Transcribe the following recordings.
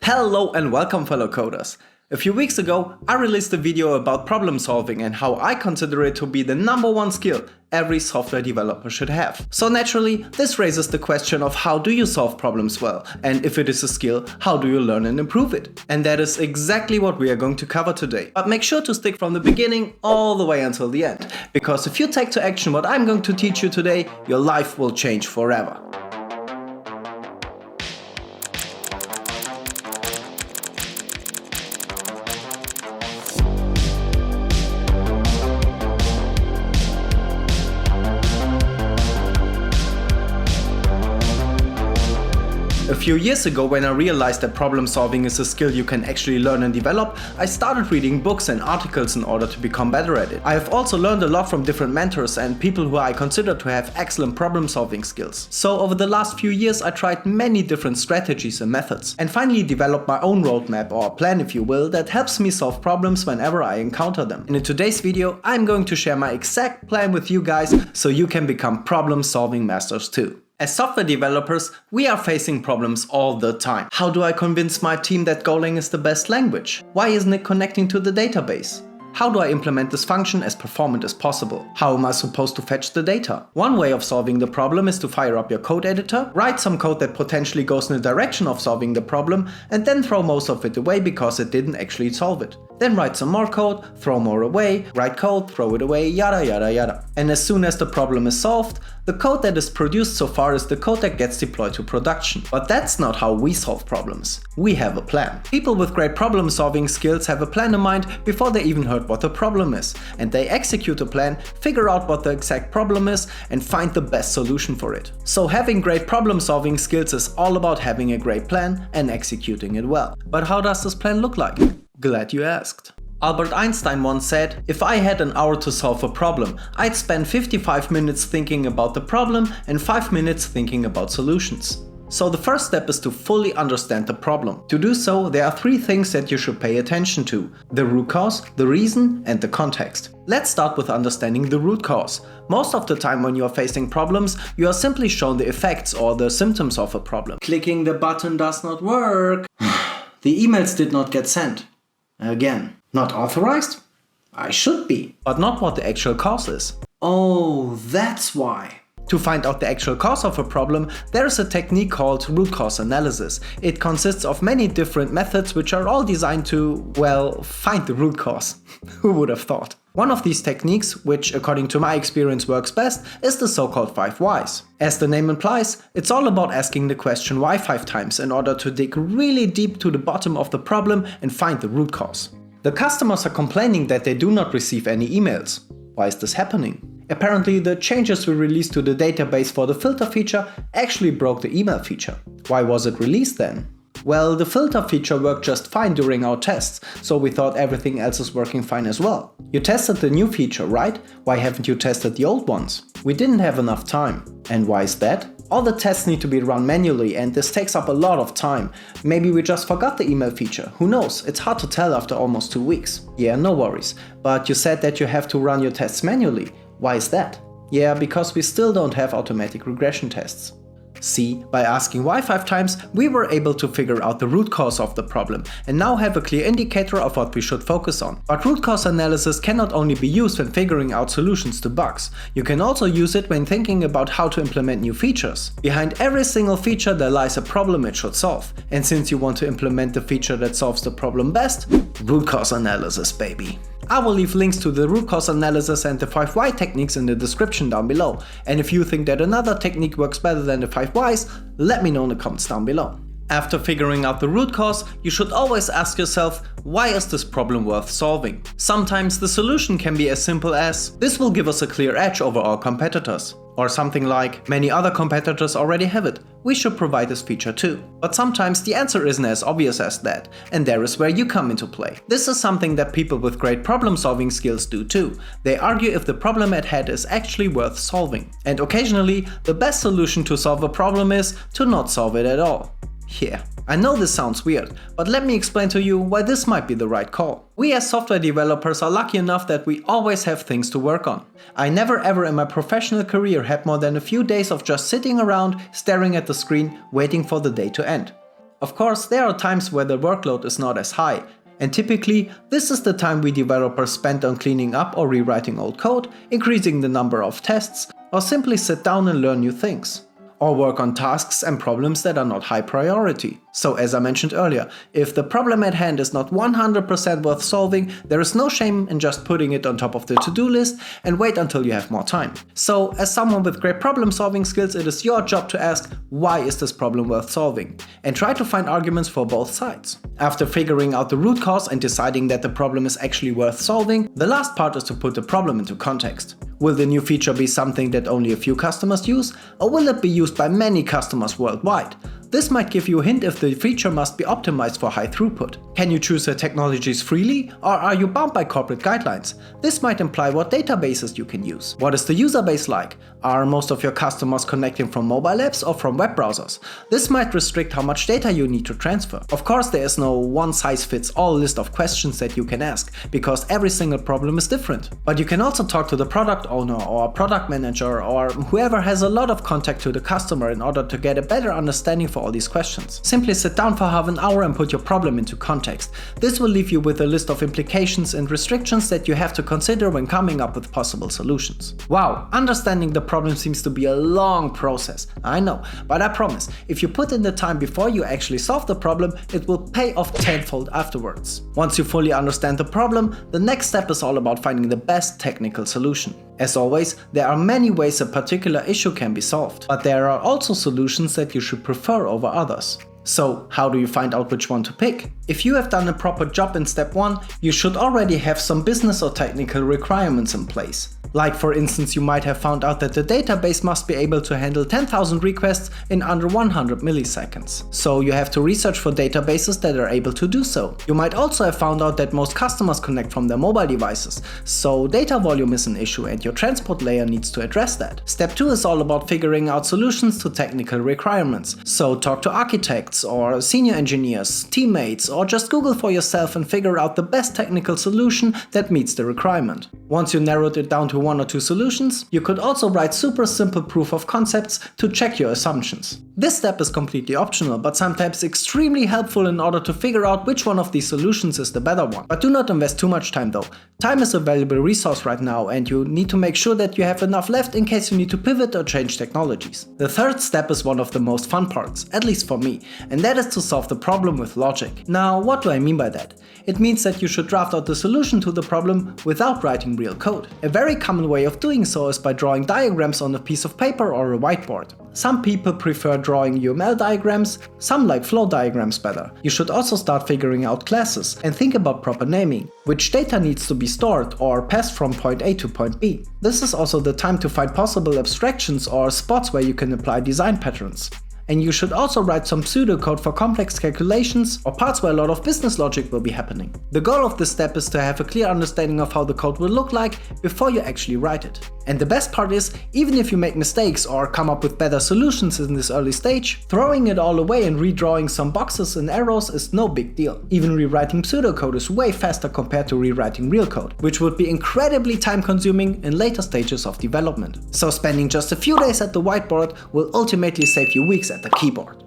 Hello and welcome, fellow coders. A few weeks ago, I released a video about problem solving and how I consider it to be the #1 skill every software developer should have. So naturally, this raises the question of how do you solve problems well, and if it is a skill, how do you learn and improve it? And that is exactly what we are going to cover today. But make sure to stick from the beginning all the way until the end, because if you take to action what I'm going to teach you today, your life will change forever. A few years ago, when I realized that problem solving is a skill you can actually learn and develop, I started reading books and articles in order to become better at it. I have also learned a lot from different mentors and people who I consider to have excellent problem solving skills. So over the last few years I tried many different strategies and methods, and finally developed my own roadmap or plan, if you will, that helps me solve problems whenever I encounter them. And in today's video I'm going to share my exact plan with you guys so you can become problem solving masters too. As software developers, we are facing problems all the time. How do I convince my team that Golang is the best language? Why isn't it connecting to the database? How do I implement this function as performant as possible? How am I supposed to fetch the data? One way of solving the problem is to fire up your code editor, write some code that potentially goes in the direction of solving the problem, and then throw most of it away because it didn't actually solve it. Then write some more code, throw more away, write code, throw it away, yada yada yada. And as soon as the problem is solved, the code that is produced so far is the code that gets deployed to production. But that's not how we solve problems. We have a plan. People with great problem solving skills have a plan in mind before they even heard what the problem is. And they execute a plan, figure out what the exact problem is, and find the best solution for it. So having great problem solving skills is all about having a great plan and executing it well. But how does this plan look like? Glad you asked. Albert Einstein once said, "If I had an hour to solve a problem, I'd spend 55 minutes thinking about the problem and 5 minutes thinking about solutions." So the first step is to fully understand the problem. To do so, there are 3 things that you should pay attention to: the root cause, the reason, and the context. Let's start with understanding the root cause. Most of the time when you are facing problems, you are simply shown the effects or the symptoms of a problem. Clicking the button does not work. The emails did not get sent. Again. Not authorized? I should be. But not what the actual cause is. Oh, that's why. To find out the actual cause of a problem, there is a technique called root cause analysis. It consists of many different methods which are all designed to, well, find the root cause. Who would have thought? One of these techniques, which according to my experience works best, is the so-called 5 whys. As the name implies, it's all about asking the question why 5 times in order to dig really deep to the bottom of the problem and find the root cause. The customers are complaining that they do not receive any emails. Why is this happening? Apparently the changes we released to the database for the filter feature actually broke the email feature. Why was it released then? Well, the filter feature worked just fine during our tests, so we thought everything else is working fine as well. You tested the new feature, right? Why haven't you tested the old ones? We didn't have enough time. And why is that? All the tests need to be run manually and this takes up a lot of time. Maybe we just forgot the email feature. Who knows? It's hard to tell after almost 2 weeks. Yeah, no worries. But you said that you have to run your tests manually. Why is that? Yeah, because we still don't have automatic regression tests. See, by asking why 5 times, we were able to figure out the root cause of the problem and now have a clear indicator of what we should focus on. But root cause analysis cannot only be used when figuring out solutions to bugs. You can also use it when thinking about how to implement new features. Behind every single feature there lies a problem it should solve. And since you want to implement the feature that solves the problem best, root cause analysis, baby. I will leave links to the root cause analysis and the 5 why techniques in the description down below. And if you think that another technique works better than the 5 whys, let me know in the comments down below. After figuring out the root cause, you should always ask yourself, why is this problem worth solving? Sometimes the solution can be as simple as, this will give us a clear edge over our competitors. Or something like, many other competitors already have it, we should provide this feature too. But sometimes the answer isn't as obvious as that, and there is where you come into play. This is something that people with great problem solving skills do too. They argue if the problem at hand is actually worth solving. And occasionally, the best solution to solve a problem is to not solve it at all. Yeah, I know this sounds weird, but let me explain to you why this might be the right call. We as software developers are lucky enough that we always have things to work on. I never ever in my professional career had more than a few days of just sitting around, staring at the screen, waiting for the day to end. Of course, there are times where the workload is not as high, and typically this is the time we developers spend on cleaning up or rewriting old code, increasing the number of tests, or simply sit down and learn new things. Or work on tasks and problems that are not high priority. So as I mentioned earlier, if the problem at hand is not 100% worth solving, there is no shame in just putting it on top of the to-do list and wait until you have more time. So as someone with great problem solving skills, it is your job to ask, why is this problem worth solving? And try to find arguments for both sides. After figuring out the root cause and deciding that the problem is actually worth solving, the last part is to put the problem into context. Will the new feature be something that only a few customers use, or will it be used by many customers worldwide? This might give you a hint if the feature must be optimized for high throughput. Can you choose the technologies freely, or are you bound by corporate guidelines? This might imply what databases you can use. What is the user base like? Are most of your customers connecting from mobile apps or from web browsers? This might restrict how much data you need to transfer. Of course, there is no one-size-fits-all list of questions that you can ask, because every single problem is different. But you can also talk to the product owner or product manager or whoever has a lot of contact to the customer in order to get a better understanding for all these questions. Simply sit down for half an hour and put your problem into context. This will leave you with a list of implications and restrictions that you have to consider when coming up with possible solutions. Wow, understanding the problem seems to be a long process, I know, but I promise, if you put in the time before you actually solve the problem, it will pay off tenfold afterwards. Once you fully understand the problem, the next step is all about finding the best technical solution. As always, there are many ways a particular issue can be solved, but there are also solutions that you should prefer over others. So, how do you find out which one to pick? If you have done a proper job in step 1, you should already have some business or technical requirements in place. Like for instance, you might have found out that the database must be able to handle 10,000 requests in under 100 milliseconds. So you have to research for databases that are able to do so. You might also have found out that most customers connect from their mobile devices, so data volume is an issue and your transport layer needs to address that. Step 2 is all about figuring out solutions to technical requirements. So talk to architects or senior engineers, teammates, or just Google for yourself and figure out the best technical solution that meets the requirement. Once you narrowed it down to 1 or 2 solutions, you could also write super simple proof of concepts to check your assumptions. This step is completely optional, but sometimes extremely helpful in order to figure out which one of these solutions is the better one. But do not invest too much time though. Time is a valuable resource right now and you need to make sure that you have enough left in case you need to pivot or change technologies. The third step is one of the most fun parts, at least for me, and that is to solve the problem with logic. Now, what do I mean by that? It means that you should draft out the solution to the problem without writing real code. A very common way of doing so is by drawing diagrams on a piece of paper or a whiteboard. Some people prefer drawing UML diagrams, some like flow diagrams better. You should also start figuring out classes and think about proper naming, which data needs to be stored or passed from point A to point B. This is also the time to find possible abstractions or spots where you can apply design patterns. And you should also write some pseudocode for complex calculations or parts where a lot of business logic will be happening. The goal of this step is to have a clear understanding of how the code will look like before you actually write it. And the best part is, even if you make mistakes or come up with better solutions in this early stage, throwing it all away and redrawing some boxes and arrows is no big deal. Even rewriting pseudocode is way faster compared to rewriting real code, which would be incredibly time consuming in later stages of development. So spending just a few days at the whiteboard will ultimately save you weeks at the keyboard.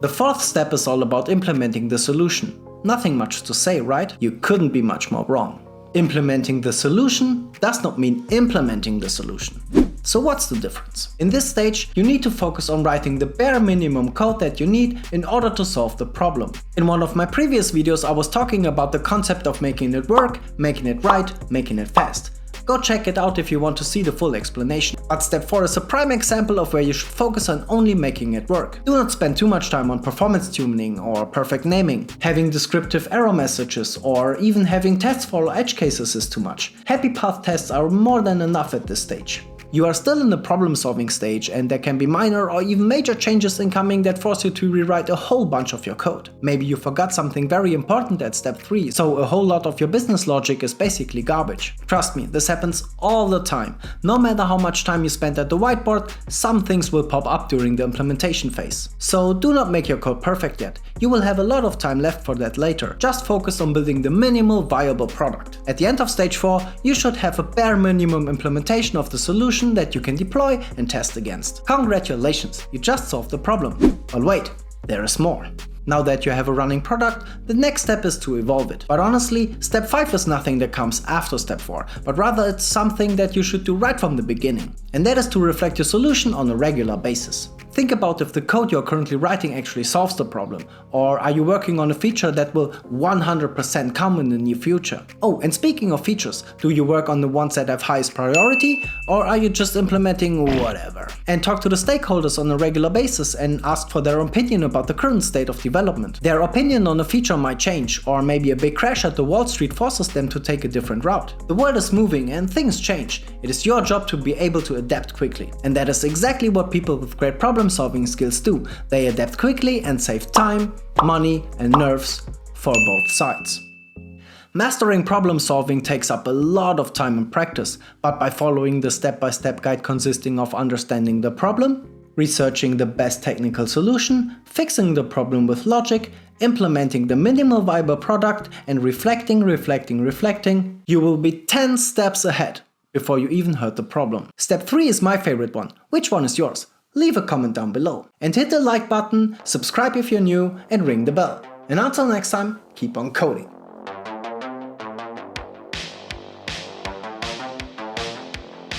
The fourth step is all about implementing the solution. Nothing much to say, right? You couldn't be much more wrong. Implementing the solution does not mean implementing the solution. So what's the difference? In this stage, you need to focus on writing the bare minimum code that you need in order to solve the problem. In one of my previous videos, I was talking about the concept of making it work, making it right, making it fast. Go check it out if you want to see the full explanation. But step 4 is a prime example of where you should focus on only making it work. Do not spend too much time on performance tuning or perfect naming. Having descriptive error messages or even having tests for edge cases is too much. Happy path tests are more than enough at this stage. You are still in the problem-solving stage and there can be minor or even major changes incoming that force you to rewrite a whole bunch of your code. Maybe you forgot something very important at step 3, so a whole lot of your business logic is basically garbage. Trust me, this happens all the time. No matter how much time you spend at the whiteboard, some things will pop up during the implementation phase. So do not make your code perfect yet. You will have a lot of time left for that later. Just focus on building the minimal viable product. At the end of stage 4, you should have a bare minimum implementation of the solution that you can deploy and test against. Congratulations, you just solved the problem. But wait, there is more. Now that you have a running product, the next step is to evolve it. But honestly, step 5 is nothing that comes after step 4, but rather it's something that you should do right from the beginning. And that is to reflect your solution on a regular basis. Think about if the code you're currently writing actually solves the problem, or are you working on a feature that will 100% come in the near future? Oh, and speaking of features, do you work on the ones that have highest priority, or are you just implementing whatever? And talk to the stakeholders on a regular basis and ask for their opinion about the current state of development. Their opinion on a feature might change, or maybe a big crash at the Wall Street forces them to take a different route. The world is moving and things change. It is your job to be able to adapt quickly. And that is exactly what people with great problem-solving skills do. They adapt quickly and save time, money and nerves for both sides. Mastering problem solving takes up a lot of time and practice, but by following the step-by-step guide consisting of understanding the problem, researching the best technical solution, fixing the problem with logic, implementing the minimal viable product, and reflecting, you will be 10 steps ahead before you even heard the problem. Step 3 is my favorite one. Which one is yours? Leave a comment down below. And hit the like button, subscribe if you're new, and ring the bell. And until next time, keep on coding.